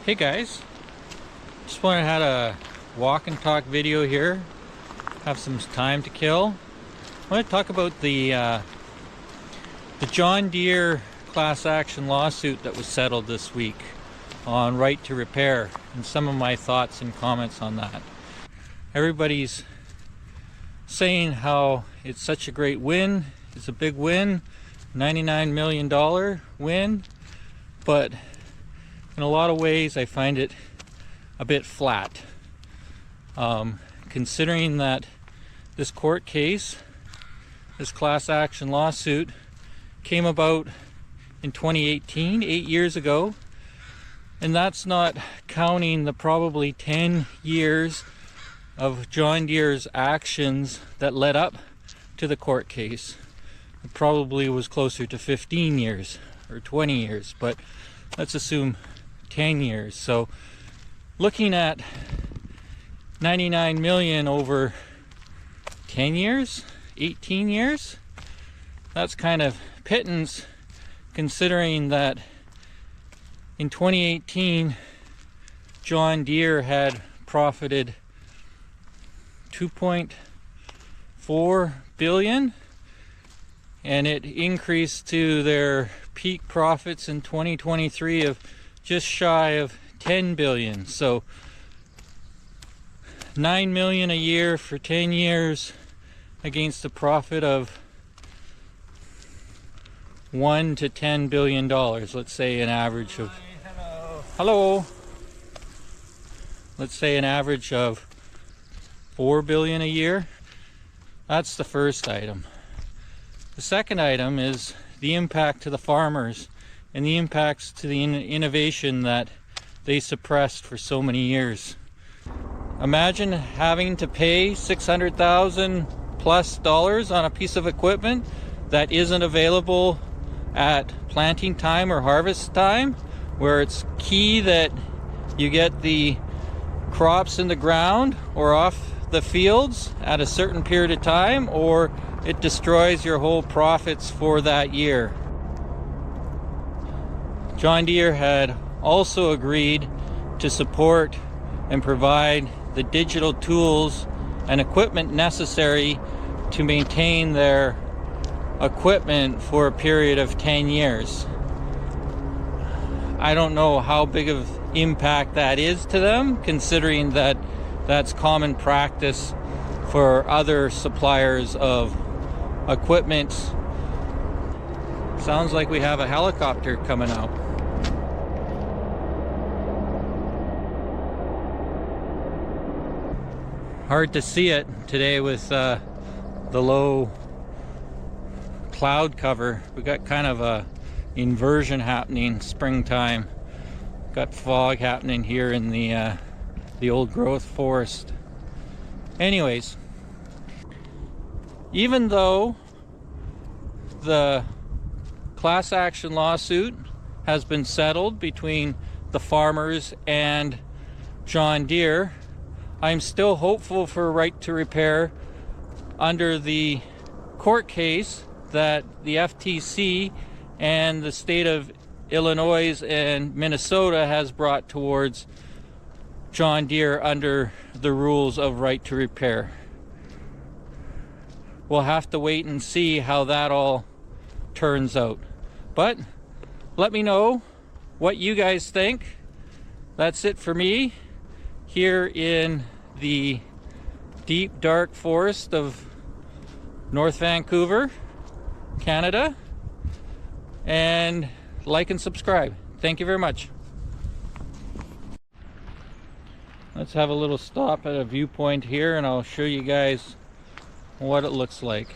Hey guys, just wanted to have a walk and talk video here. Have some time to kill. I want to talk about the John Deere class action lawsuit that was settled this week on right to repair, and some of my thoughts and comments on that. Everybody's saying how it's such a great win. It's a big win, $99 million win, but in a lot of ways I find it a bit flat. Considering that this court case, this class action lawsuit, came about in 2018, 8 years ago, and that's not counting the probably 10 years of John Deere's actions that led up to the court case. It probably was closer to 15 years or 20 years, but let's assume 10 years. So looking at 99 million over 10 years, 18 years, that's kind of pittance, considering that in 2018 John Deere had profited 2.4 billion, and it increased to their peak profits in 2023 of just shy of 10 billion. So 9 million a year for 10 years against a profit of $1 to $10 billion. Let's say an average of hello. Let's say an average of 4 billion a year. That's the first item. The second item is the impact to the farmers and the impacts to the innovation that they suppressed for so many years. Imagine having to pay $600,000 plus on a piece of equipment that isn't available at planting time or harvest time, where it's key that you get the crops in the ground or off the fields at a certain period of time, or it destroys your whole profits for that year. John Deere had also agreed to support and provide the digital tools and equipment necessary to maintain their equipment for a period of 10 years. I don't know how big of impact that is to them, considering that that's common practice for other suppliers of equipment. Sounds like we have a helicopter coming out. Hard to see it today with the low cloud cover. We got kind of a inversion happening, springtime. Got fog happening here in the old growth forest. Anyways, even though the class action lawsuit has been settled between the farmers and John Deere, I'm still hopeful for a right to repair under the court case that the FTC and the state of Illinois and Minnesota has brought towards John Deere under the rules of right to repair. We'll have to wait and see how that all turns out. But let me know what you guys think. That's it for me here in the deep dark forest of North Vancouver, Canada. And like and subscribe. Thank you very much. Let's have a little stop at a viewpoint here, and I'll show you guys what it looks like.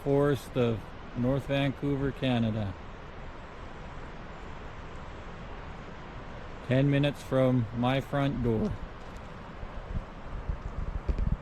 Forest of North Vancouver, Canada. 10 minutes from my front door.